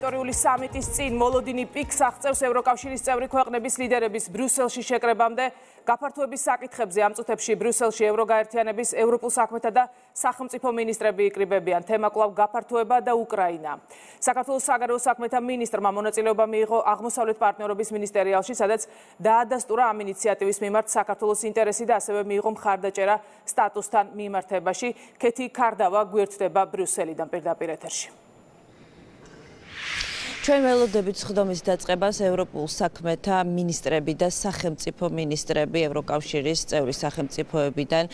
ისტორიული სამიტის წინ მოლოდინი პიკს აღწევს ევროკავშირის წევრი ქვეყნების ლიდერების ბრიუსელში შეკრებამდე გაფართოების საკითხებზე ამ წუთებში ბრიუსელში ევროგაერთიანების ევროპულ საქმეთა და სახელმწიფო მინისტრები იკრიბებიან. თემა კვლავ გაფართოება და უკრაინა. საქართველოს საგარეო საქმეთა მინისტრმა მონაწილეობა მიიღო აღმოსავლეთ პარტნიორობის მინისტერიალში, სადაც დაადასტურა ამ ინიციატივის მიმართ საქართველოს ინტერესი და ასევე მიიღო მხარდაჭერა სტატუსთან მიმართებაში. ქეთი ქარდავა გვერდდება ბრიუსელიდან პირდაპირ ეთერში. ჩვენ ველოდებით სხდომის დაწყებას ევროპულ საქმეთა მინისტრები და სახელმწიფო მინისტრები ევროკავშირის წევრი სახელმწიფოებიდან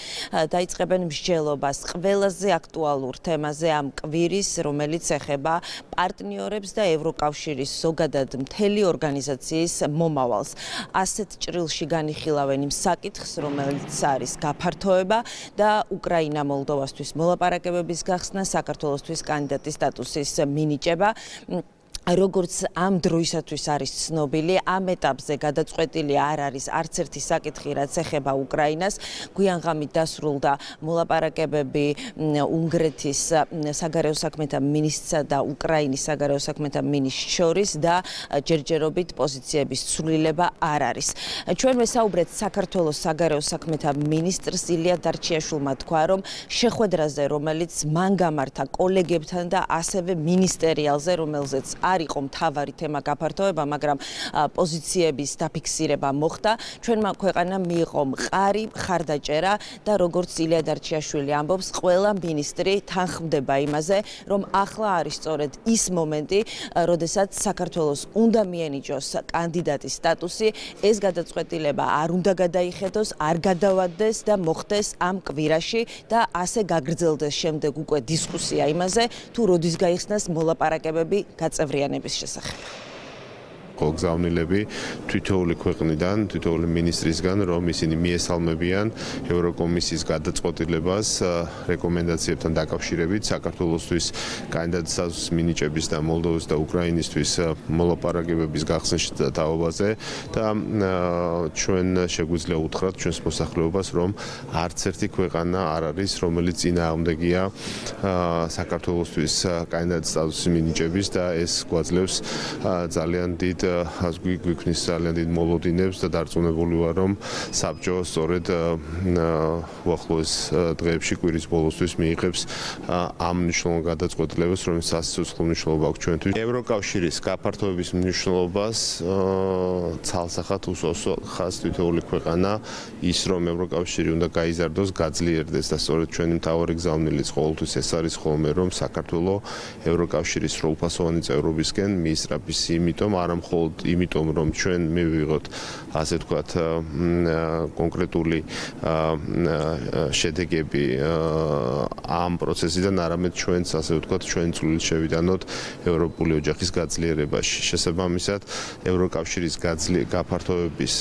დაიწყებენ მსჯელობას ყველაზე აქტუალურ თემაზე ამ კვირის, რომელიც ეხება პარტნიორებს და ევროკავშირის ზოგადად მთელი ორგანიზაციის მომავალს. ასეთ ჭრილში განიხილავენ იმ საკითხს, რომელიც არის გაფართოება და უკრაინა მოლდოვასთვის მოლაპარაკებების გახსნა, საქართველოსთვის კანდიდატის სტატუსის მინიჭება. როგორც ამ დროისათვის არის ცნობილი, ამ ეტაპზე გადაწყვეტილი არ არის არც ერთი საკითხი, რაც ეხება უკრაინას. გვიანღამით დასრულდა მოლაპარაკებები უნგრეთის საგარეო საქმეთა მინისტრსა და უკრაინის საგარეო საქმეთა მინისტრს შორის და ჯერჯერობით პოზიციების ცვლილება არ არის. ჩვენ ვესაუბრეთ საქართველოს საგარეო საქმეთა მინისტრს ილია დარჩიაშვილმა თქვა, რომ შეხვედრაზე, რომელიც მან გამართა კოლეგებთან და ასევე მინისტერიალზე, რომელზეც არ იყო მთავარი თემა გაფართოება, მაგრამ პოზიციების დაფიქსირება მოხდა. ჩვენმა ქვეყანამ მიიღო მყარი მხარდაჭერა და როგორც ილია დარჩიაშვილი ამბობს, ყველა მინისტრი თანხმდება იმაზე, რომ ახლა არის სწორედ ის მომენტი, როდესაც საქართველოს უნდა მიენიჭოს კანდიდატის სტატუსი. ეს გადაწყვეტილება არ უნდა გადაიხედოს, არ გადავადდეს და მოხდეს ამ კვირაში და ასე გაგრძელდეს შემდეგ უკვე დისკუსია იმაზე, თუ როდის გაიხსნას მოლაპარაკებები გაწევრიანების შესახებ. გზავნილები თითოეული ქვეყნიდან, თითოეული მინისტრისგან, რომ ისინი მიესალმებიან ევროკომისიის გადაწყვეტილებას რეკომენდაციებთან დაკავშირებით საქართველოსთვის კანდიდატის სტატუსის მინიჭების და მოლდოვის და უკრაინისთვის მოლაპარაკებების გახსნის თაობაზე და ჩვენ შეგვიძლია უთხრათ ჩვენს მოსახლეობას, რომ არც ერთი ქვეყანა არ არის, რომელიც წინააღმდეგია საქართველოსთვის კანდიდატის სტატუსის მინიჭების და ეს გვაძლევს ძალიან დიდ გვიქმნის ძალიან დიდ მოლოდინებს და დარწმუნებული ვარ, რომ საბჭო სწორედ უახლოეს დღეებში კვირის ბოლოსთვის მიიღებს ამ მნიშვნელოვან გადაწყვეტილებას, რომელიც სასიცოცხლო მნიშვნელობა აქვს ჩვენთვის. ევროკავშირის გაფართოების მნიშვნელობას ცალსახად უსახავს თითოეული ქვეყანა, ის რომ ევროკავშირი უნდა გაიზარდოს, გაძლიერდეს და სწორედ ჩვენი მთავარი გზავნილიც ყოველთვის ეს არის ხოლმე, რომ საქართველო ევროკავშირის სრულფასოვანი წევრობისკენ მიისწრაფის, იმიტომ არა მხოლოდ იმიტომ, რომ ჩვენ მივიღოთ, ასე ვთქვათ, კონკრეტული შედეგები ამ პროცესიდან, არამედ ჩვენც, ასე ვთქვათ, ჩვენ წვლილით შევიტანოთ ევროპული ოჯახის გაძლიერებაში. შესაბამისად, ევროკავშირის გაფართოების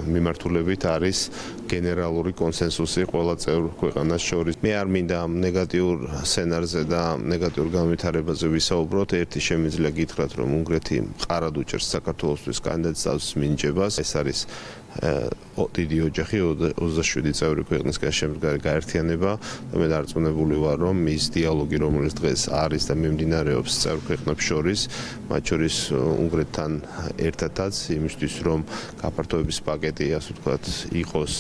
მიმართულებით არის გენერალური კონსენსუსი ყველა წევრ ქვეყანას შორის. მე არ მინდა ნეგატიურ სცენარზე და ნეგატიურ განვითარებაზე ვისაუბროთ. ერთი შემიძლია გითხრათ, რომ უნგრეთი მყარად უჭერს საქართველოსთვის კანდიდატის სტატუსის მინიჭებას. ეს არის დიდი ოჯახი 27 წევრი ქვეყნისგან შემდგარი გაერთიანება და მე დარწმუნებული ვარ, რომ ის დიალოგი, რომელიც დღეს არის და მიმდინარეობს წევრ ქვეყნებს შორის, მათ შორის უნგრეთთან ერთადაც, იმისთვის, რომ გაფართოების პაკეტი, ასე ვთქვათ, იყოს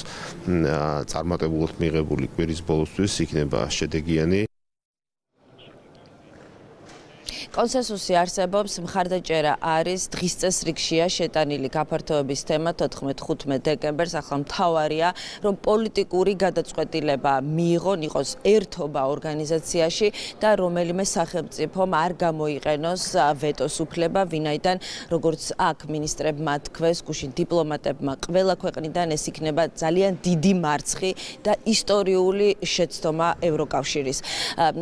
წარმატებულად მიღებული კვირის ბოლოსთვის, იქნება შედეგიანი. კონსენსუსი არსებობს, მხარდაჭერა არის, დღის წესრიგშია შეტანილი გაფართოების თემა 14-15 დეკემბერს. ახლა მთავარია, რომ პოლიტიკური გადაწყვეტილება მიიღონ, იყოს ერთობა ორგანიზაციაში და რომელიმე სახელმწიფომ არ გამოიყენოს ვეტოს უფლება, ვინაიდან როგორც აქ მინისტრებმა თქვეს, გუშინ დიპლომატებმა, ყველა ქვეყნიდან ეს იქნება ძალიან დიდი მარცხი და ისტორიული შეცდომა ევროკავშირის.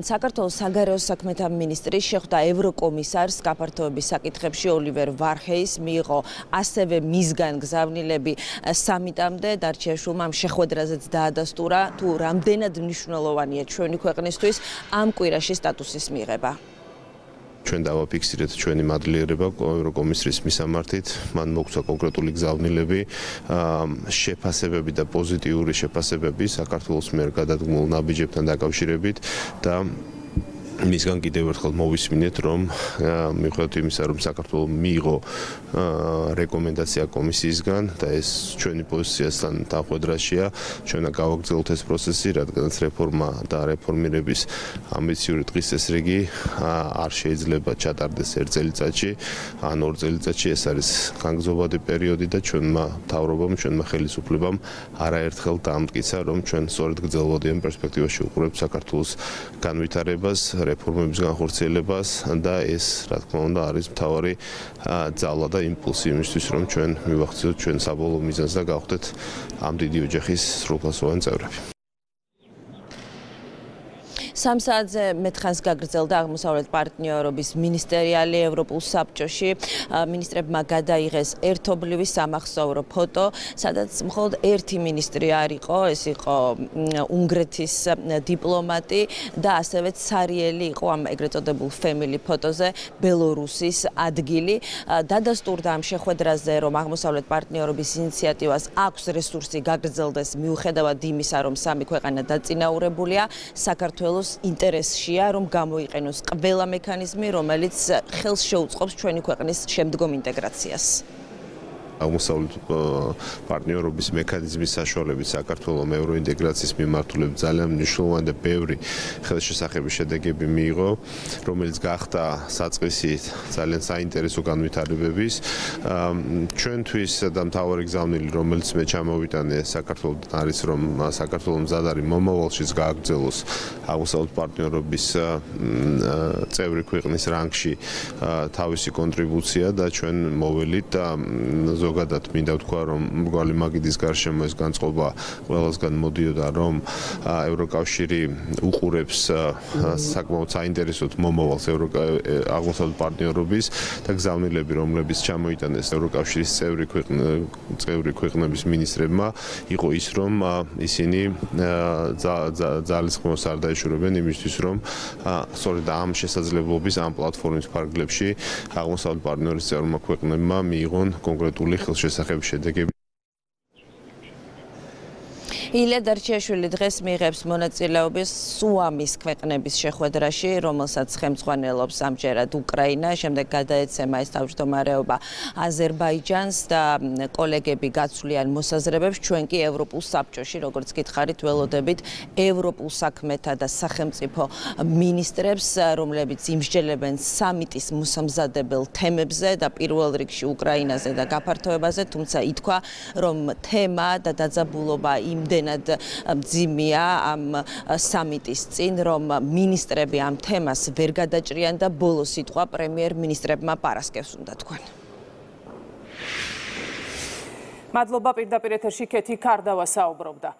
საქართველოს საგარეო საქმეთა მინისტრი შეხვდა ევროკომისარს გაფართოების საკითხებში ოლივერ ვარჰეის, მიიღო ასევე მისგან გზავნილები სამიტამდე. დარჩიაშვილმა ამ შეხვედრაზეც დაადასტურა, თუ რამდენად მნიშვნელოვანია ჩვენი ქვეყნისთვის ამ კვირაში სტატუსის მიღება. ჩვენ დავაფიქსირეთ ჩვენი მადლიერება ევროკომისრის მისამართით, მან მოგცა კონკრეტული გზავნილები, შეფასებები და პოზიტიური შეფასებები საქართველოს მიერ გადადგმულ ნაბიჯებთან დაკავშირებით და მისგან კიდევ ერთხელ მოვისმინეთ, რომ მიუხედავად იმისა, რომ საქართველოს მიიღო რეკომენდაცია კომისიისგან და ეს ჩვენი პოზიციასთან დახვედრაშია, ჩვენ გავაგრძელოთ ეს პროცესი, რადგანაც რეფორმა და რეფორმირების ამბიციური დღის წესრიგი არ შეიძლება ჩატარდეს 1 წელიწადში, ან 2 წელიწადში. ეს არის განგრძობადი პერიოდი და ჩვენმა მთავრობამ, ჩვენმა ხელისუფლებამ არაერთხელ დაამტკიცა, რომ ჩვენ სწორედ გრძელვადიან პერსპექტივაში უყურებთ საქართველოს განვითარებას, რეფორმების განხორციელებას და ეს, რა თქმა უნდა, არის მთავარი ძალა და იმპულსი იმისთვის, რომ ჩვენ მივახციოთ ჩვენ საბოლოო მიზანს და გავხდეთ ამ დიდი ოჯახის სრულფასოვანი წევრები. 3 საათზე მეტხანს გაგრძელდა აღმოსავლეთ პარტნიორობის მინისტერიალი ევროპულ საბჭოში. მინისტრებმა გადაიღეს ერთობლივი სამახსოვრო ფოტო, სადაც მხოლოდ ერთი მინისტრი არ იყო, ეს იყო უნგრეთის დიპლომატი და ასევე ცარიელი იყო ამ ეგრეთ წოდებულ family ფოტოზე ბელორუსის ადგილი. დადასტურდა ამ შეხვედრაზე, რომ აღმოსავლეთ პარტნიორობის ინიციატივას აქვს რესურსი გაგრძელდეს მიუხედავად იმისა, რომ სამი ქვეყანა დაწინაურებულია, საქართველოს ინტერესშია, რომ გამოიყენოს ყველა მექანიზმი, რომელიც ხელს შეუწყობს ჩვენი ქვეყნის შემდგომ ინტეგრაციას. აღმოსავლეთ პარტნიორობის მექანიზმის საშუალებით საქართველოს ევროინტეგრაციის მიმართულებით ძალიან მნიშვნელოვანი და ბევრი ხელშესახების შედეგები მიიღო, რომელიც გახდა საწყისი ძალიან საინტერესო განვითარებების. ჩვენთვის და მთავარი გზავნილი, რომელიც მე ჩამოვიტანე საქართველოსთან არის, რომ საქართველოს მზად არის მომავალშიც გააგრძელოს აღმოსავლეთ პარტნიორობის წევრი ქვეყნის რანგში თავისი კონტრიბუცია და ჩვენ მოველით და ზოგადად მინდა ვთქვა, რომ მრგვალი მაგიდის გარშემო ეს განწყობა ყველასგან მოდიოდა, რომ ევროკავშირი უყურებს საკმაოდ საინტერესოდ მომავალს აღმოსავლეთ პარტნიორობის და გზავნილები, რომლებიც ჩამოიტანეს ევროკავშირის წევრი ქვეყნების მინისტრებმა, იყო ის, რომ ისინი ძალისხმევას არ დაეშურებენ იმისთვის, რომ სწორედ ამ შესაძლებლობის, ამ პლატფორმის ფარგლებში აღმოსავლეთ პარტნიორობის წევრმა ქვეყნებმა მიიღონ კონკრეტული ხელშესახების შედეგები. ილია დარჩიაშვილი დღეს მიიღებს მონაწილეობის სუამის ქვეყნების შეხვედრაში, რომელსაც ხელმძღვანელობს ამჯერად უკრაინა, შემდეგ გადაეცემა ეს თავმჯდომარეობა აზერბაიჯანს და კოლეგები გაცვლიან მოსაზრებებს, ჩვენ კი ევროპულ საბჭოში, როგორც გითხარით, ველოდებით ევროპულ საქმეთა და სახელმწიფო მინისტრებს, რომლებიც იმსჯელებენ სამიტის მოსამზადებელ თემებზე და პირველ რიგში უკრაინაზე და გაფართოებაზე, თუმცა ითქვა, რომ თემა და დაძაბულობა იმდენ მძიმეა ამ სამიტის წინ, რომ მინისტრები ამ თემას ვერ გადაჭრიან და ბოლო სიტყვა პრემიერ-მინისტრებმა პარასკევს უნდა თქვან. მადლობა, პირდაპირ ეთერში ქეთი ქარდავა საუბრობდა.